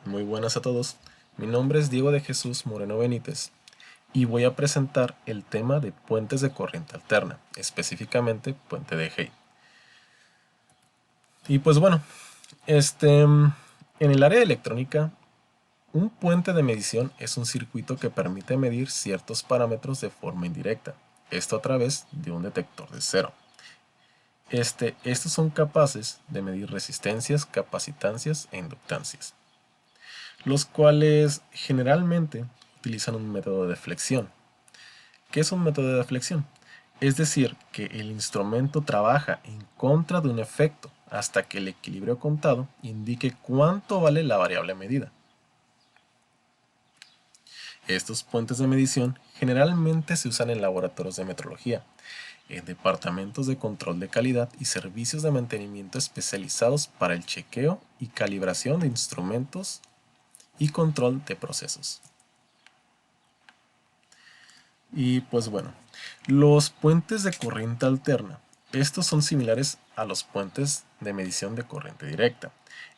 Muy buenas a todos, mi nombre es Diego de Jesús Moreno Benítez y voy a presentar el tema de puentes de corriente alterna, específicamente puente de Hey. Y pues bueno, en el área de electrónica, un puente de medición es un circuito que permite medir ciertos parámetros de forma indirecta, esto a través de un detector de cero. Estos son capaces de medir resistencias, capacitancias e inductancias, los cuales generalmente utilizan un método de flexión. ¿Qué es un método de flexión? Es decir, que el instrumento trabaja en contra de un efecto hasta que el equilibrio contado indique cuánto vale la variable medida. Estos puentes de medición generalmente se usan en laboratorios de metrología, en departamentos de control de calidad y servicios de mantenimiento especializados para el chequeo y calibración de instrumentos y control de procesos. Y pues bueno, los puentes de corriente alterna, estos son similares a los puentes de medición de corriente directa.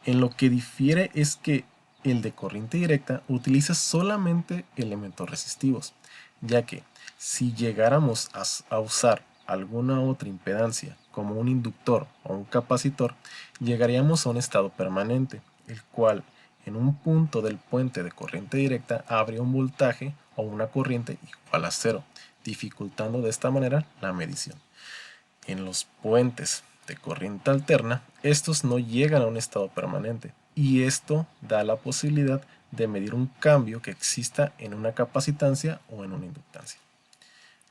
En lo que difiere es que el de corriente directa utiliza solamente elementos resistivos, ya que si llegáramos a usar alguna otra impedancia como un inductor o un capacitor, llegaríamos a un estado permanente, el cual en un punto del puente de corriente directa habría un voltaje o una corriente igual a cero, dificultando de esta manera la medición. En los puentes de corriente alterna, estos no llegan a un estado permanente y esto da la posibilidad de medir un cambio que exista en una capacitancia o en una inductancia.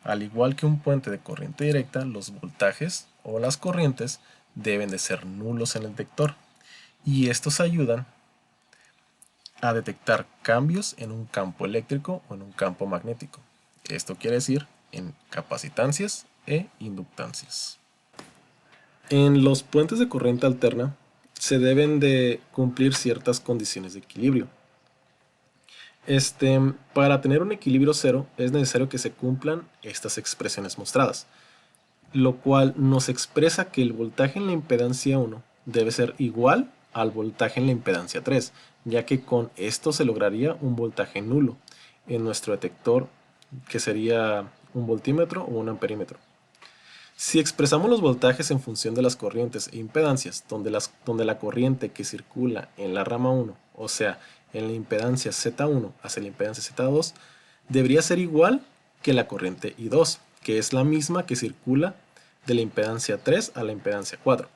Al igual que un puente de corriente directa, los voltajes o las corrientes deben de ser nulos en el detector y estos ayudan a detectar cambios en un campo eléctrico o en un campo magnético. Esto quiere decir en capacitancias e inductancias. En los puentes de corriente alterna se deben de cumplir ciertas condiciones de equilibrio. Para tener un equilibrio cero es necesario que se cumplan estas expresiones mostradas, lo cual nos expresa que el voltaje en la impedancia 1 debe ser igual al voltaje en la impedancia 3, ya que con esto se lograría un voltaje nulo en nuestro detector, que sería un voltímetro o un amperímetro. Si expresamos los voltajes en función de las corrientes e impedancias, donde la corriente que circula en la rama 1, o sea, en la impedancia Z1 hacia la impedancia Z2, debería ser igual que la corriente I2, que es la misma que circula de la impedancia 3 a la impedancia 4.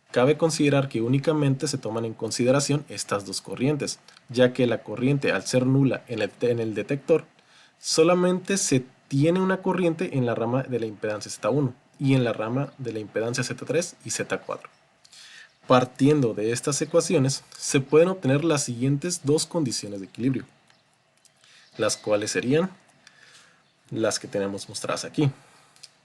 Cabe considerar que únicamente se toman en consideración estas dos corrientes, ya que la corriente, al ser nula en el detector, solamente se tiene una corriente en la rama de la impedancia Z1 y en la rama de la impedancia Z3 y Z4. Partiendo de estas ecuaciones, se pueden obtener las siguientes dos condiciones de equilibrio, las cuales serían las que tenemos mostradas aquí.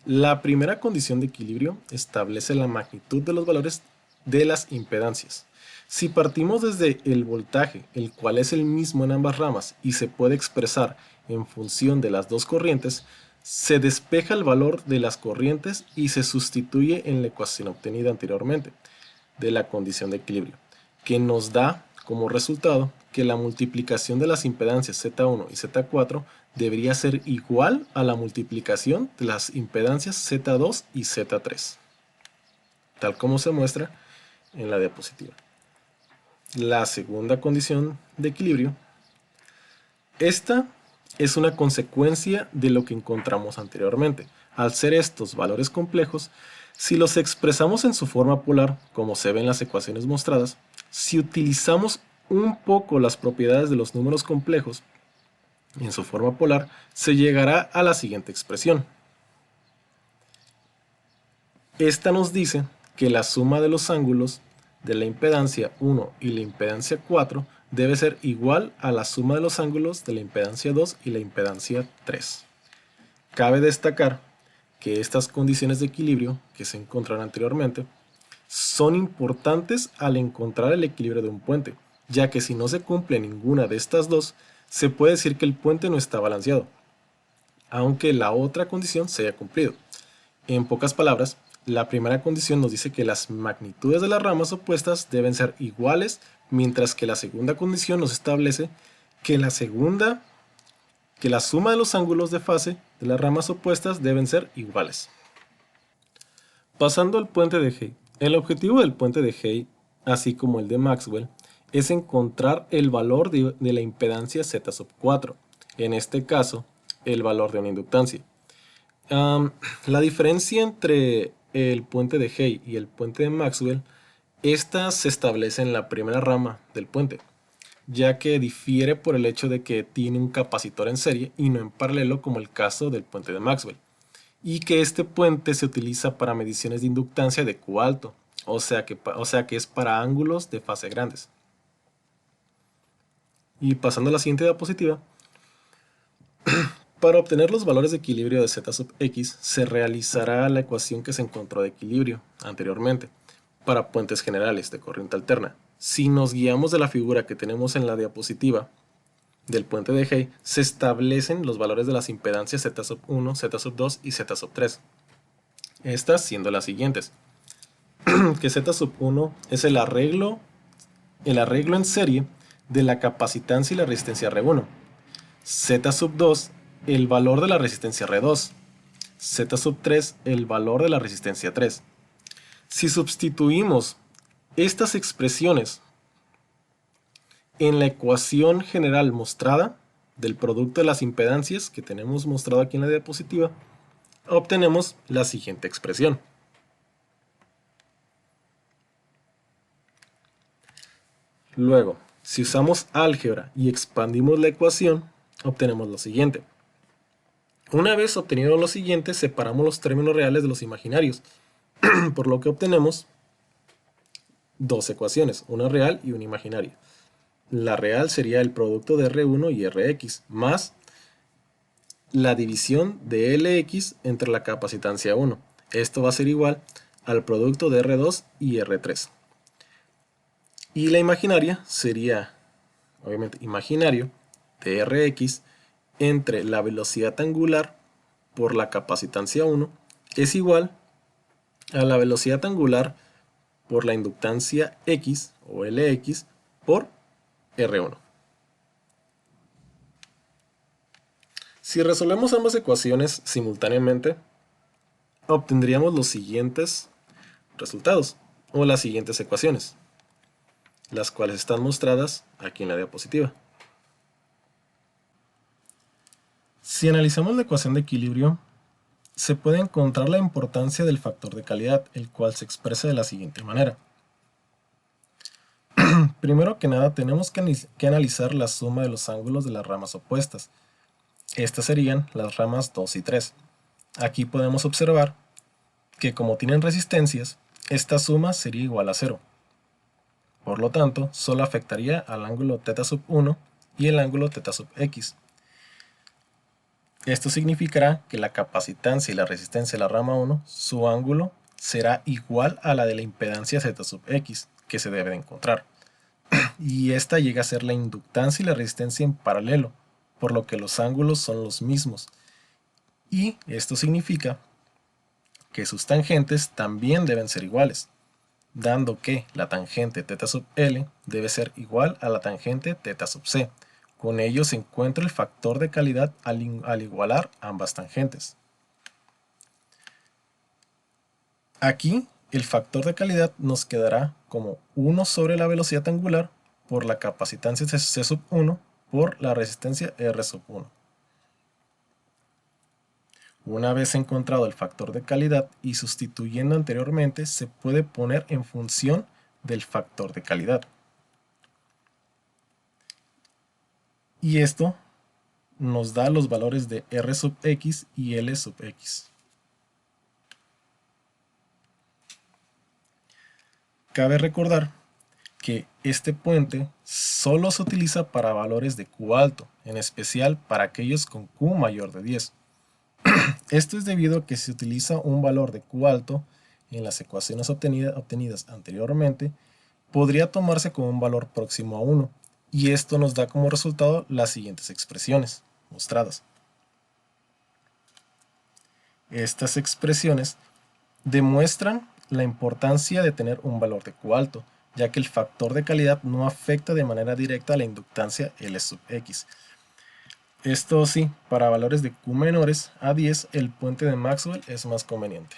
La primera condición de equilibrio establece la magnitud de los valores de las impedancias. Si partimos desde el voltaje, el cual es el mismo en ambas ramas y se puede expresar en función de las dos corrientes, se despeja el valor de las corrientes y se sustituye en la ecuación obtenida anteriormente de la condición de equilibrio, que nos da como resultado que la multiplicación de las impedancias Z1 y Z4 debería ser igual a la multiplicación de las impedancias Z2 y Z3, tal como se muestra en la diapositiva. La segunda condición de equilibrio, esta es una consecuencia de lo que encontramos anteriormente. Al ser estos valores complejos, si los expresamos en su forma polar, como se ve en las ecuaciones mostradas, si utilizamos un poco las propiedades de los números complejos en su forma polar, se llegará a la siguiente expresión. Esta nos dice que la suma de los ángulos de la impedancia 1 y la impedancia 4 debe ser igual a la suma de los ángulos de la impedancia 2 y la impedancia 3. Cabe destacar que estas condiciones de equilibrio que se encontraron anteriormente son importantes al encontrar el equilibrio de un puente, ya que si no se cumple ninguna de estas dos, se puede decir que el puente no está balanceado, aunque la otra condición se haya cumplido. En pocas palabras, la primera condición nos dice que las magnitudes de las ramas opuestas deben ser iguales mientras que la segunda condición nos establece que la suma de los ángulos de fase de las ramas opuestas deben ser iguales. Pasando al puente de Hey. El objetivo del puente de Hey, así como el de Maxwell, es encontrar el valor de la impedancia Z sub 4, en este caso, el valor de una inductancia. La diferencia entre el puente de Hey y el puente de Maxwell, esta se establece en la primera rama del puente, ya que difiere por el hecho de que tiene un capacitor en serie y no en paralelo como el caso del puente de Maxwell, y que este puente se utiliza para mediciones de inductancia de Q alto, o sea que es para ángulos de fase grandes. Y pasando a la siguiente diapositiva, para obtener los valores de equilibrio de Z sub x se realizará la ecuación que se encontró de equilibrio anteriormente para puentes generales de corriente alterna. Si nos guiamos de la figura que tenemos en la diapositiva del puente de Hey, se establecen los valores de las impedancias Z sub 1, Z sub 2 y Z sub 3. Estas siendo las siguientes. Que Z sub 1 es el arreglo en serie de la capacitancia y la resistencia R1. Z sub 2, el valor de la resistencia R2. Z sub 3, el valor de la resistencia 3. Si sustituimos estas expresiones en la ecuación general mostrada del producto de las impedancias que tenemos mostrado aquí en la diapositiva, obtenemos la siguiente expresión. Luego, si usamos álgebra y expandimos la ecuación, obtenemos lo siguiente. Una vez obtenido lo siguiente, separamos los términos reales de los imaginarios, por lo que obtenemos dos ecuaciones, una real y una imaginaria. La real sería el producto de R1 y Rx, más la división de Lx entre la capacitancia 1. Esto va a ser igual al producto de R2 y R3. Y la imaginaria sería, obviamente, imaginario de Rx entre la velocidad angular por la capacitancia 1 es igual a la velocidad angular por la inductancia X o Lx por R1. Si resolvemos ambas ecuaciones simultáneamente, obtendríamos los siguientes resultados o las siguientes ecuaciones, las cuales están mostradas aquí en la diapositiva. Si analizamos la ecuación de equilibrio, se puede encontrar la importancia del factor de calidad, el cual se expresa de la siguiente manera. Primero que nada tenemos que analizar la suma de los ángulos de las ramas opuestas. Estas serían las ramas 2 y 3. Aquí podemos observar que como tienen resistencias, esta suma sería igual a 0. Por lo tanto, solo afectaría al ángulo θ sub 1 y el ángulo θ sub x. Esto significará que la capacitancia y la resistencia de la rama 1, su ángulo será igual a la de la impedancia Z sub x que se debe de encontrar. Y esta llega a ser la inductancia y la resistencia en paralelo, por lo que los ángulos son los mismos. Y esto significa que sus tangentes también deben ser iguales, dando que la tangente θ sub L debe ser igual a la tangente θ sub C. Con ello se encuentra el factor de calidad al igualar ambas tangentes. Aquí el factor de calidad nos quedará como 1 sobre la velocidad angular por la capacitancia C sub 1 por la resistencia R sub 1. Una vez encontrado el factor de calidad y sustituyendo anteriormente, se puede poner en función del factor de calidad. Y esto nos da los valores de R sub x y L sub x. Cabe recordar que este puente solo se utiliza para valores de Q alto, en especial para aquellos con Q mayor de 10. Esto es debido a que se utiliza un valor de Q alto en las ecuaciones obtenidas anteriormente, podría tomarse como un valor próximo a 1, y esto nos da como resultado las siguientes expresiones mostradas. Estas expresiones demuestran la importancia de tener un valor de Q alto, ya que el factor de calidad no afecta de manera directa a la inductancia L sub X. Esto sí, para valores de Q menores a 10, el puente de Maxwell es más conveniente.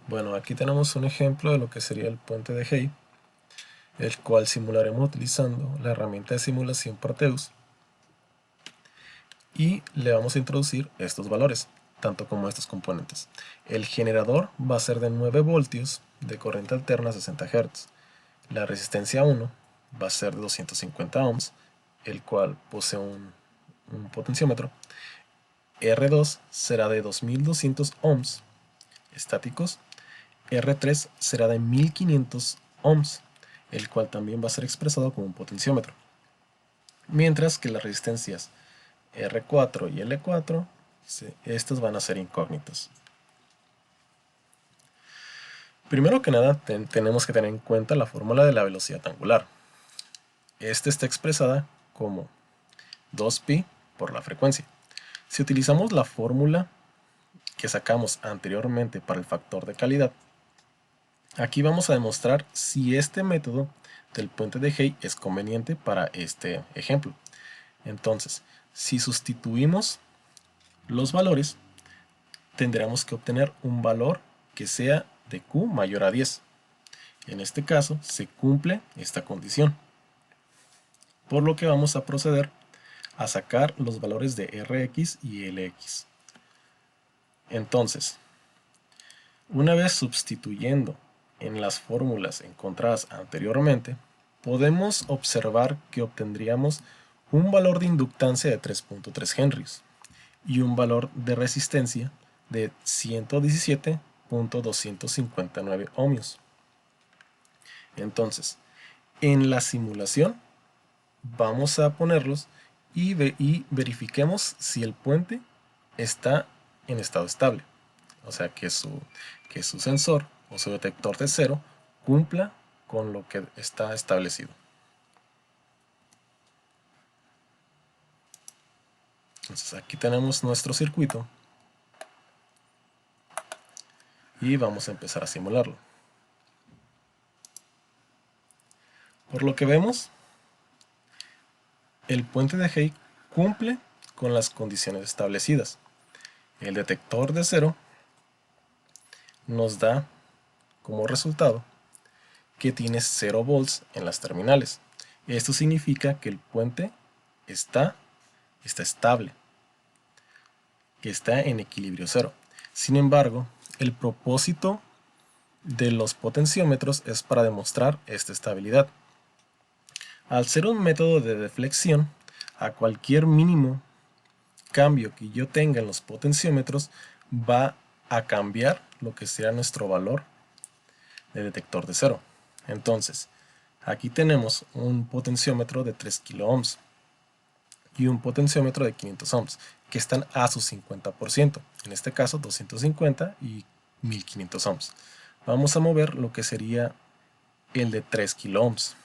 Bueno, aquí tenemos un ejemplo de lo que sería el puente de Hey, el cual simularemos utilizando la herramienta de simulación Proteus. Y le vamos a introducir estos valores, tanto como estos componentes. El generador va a ser de 9 voltios de corriente alterna a 60 Hz. La resistencia 1 va a ser de 250 ohms, el cual posee un potenciómetro. R2 será de 2200 ohms estáticos. R3 será de 1500 ohms, el cual también va a ser expresado como un potenciómetro. Mientras que las resistencias R4 y L4, estas van a ser incógnitas. Primero que nada, tenemos que tener en cuenta la fórmula de la velocidad angular. Esta está expresada como 2pi por la frecuencia. Si utilizamos la fórmula que sacamos anteriormente para el factor de calidad, aquí vamos a demostrar si este método del puente de Hey es conveniente para este ejemplo. Entonces, si sustituimos los valores, tendremos que obtener un valor que sea de Q mayor a 10. En este caso, se cumple esta condición, por lo que vamos a proceder a sacar los valores de Rx y Lx. Entonces, una vez sustituyendo en las fórmulas encontradas anteriormente, podemos observar que obtendríamos un valor de inductancia de 3.3 henrios y un valor de resistencia de 117.259 ohmios. Entonces, en la simulación vamos a ponerlos y verifiquemos si el puente está en estado estable, o sea que su sensor o su detector de cero cumpla con lo que está establecido. Entonces aquí tenemos nuestro circuito y vamos a empezar a simularlo. Por lo que vemos, el puente de Hey cumple con las condiciones establecidas. El detector de cero nos da como resultado que tiene 0 volts en las terminales. Esto significa que el puente está estable, que está en equilibrio cero. Sin embargo, el propósito de los potenciómetros es para demostrar esta estabilidad. Al ser un método de deflexión, a cualquier mínimo cambio que yo tenga en los potenciómetros va a cambiar lo que sea nuestro valor de detector de cero. Entonces, aquí tenemos un potenciómetro de 3 kilo ohms y un potenciómetro de 500 ohms que están a su 50%, en este caso 250 y 1500 ohms. Vamos a mover lo que sería el de 3 kilo ohms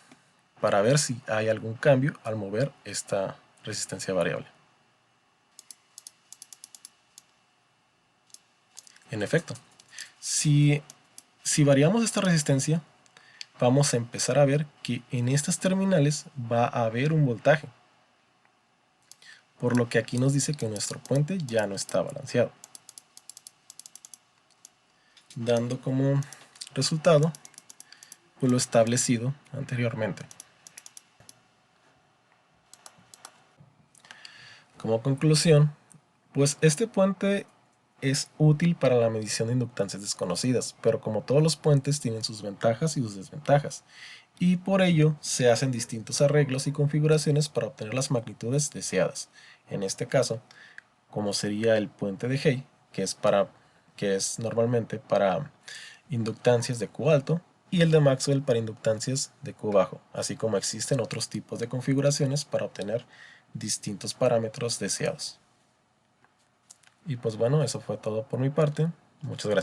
para ver si hay algún cambio al mover esta resistencia variable. En efecto, si variamos esta resistencia, vamos a empezar a ver que en estas terminales va a haber un voltaje, por lo que aquí nos dice que nuestro puente ya no está balanceado, dando como resultado pues lo establecido anteriormente. Como conclusión, pues este puente es útil para la medición de inductancias desconocidas, pero como todos los puentes tienen sus ventajas y sus desventajas, y por ello se hacen distintos arreglos y configuraciones para obtener las magnitudes deseadas. En este caso, como sería el puente de Hey, que es normalmente para inductancias de Q alto, y el de Maxwell para inductancias de Q bajo, así como existen otros tipos de configuraciones para obtener distintos parámetros deseados. Y pues bueno, eso fue todo por mi parte. Muchas gracias.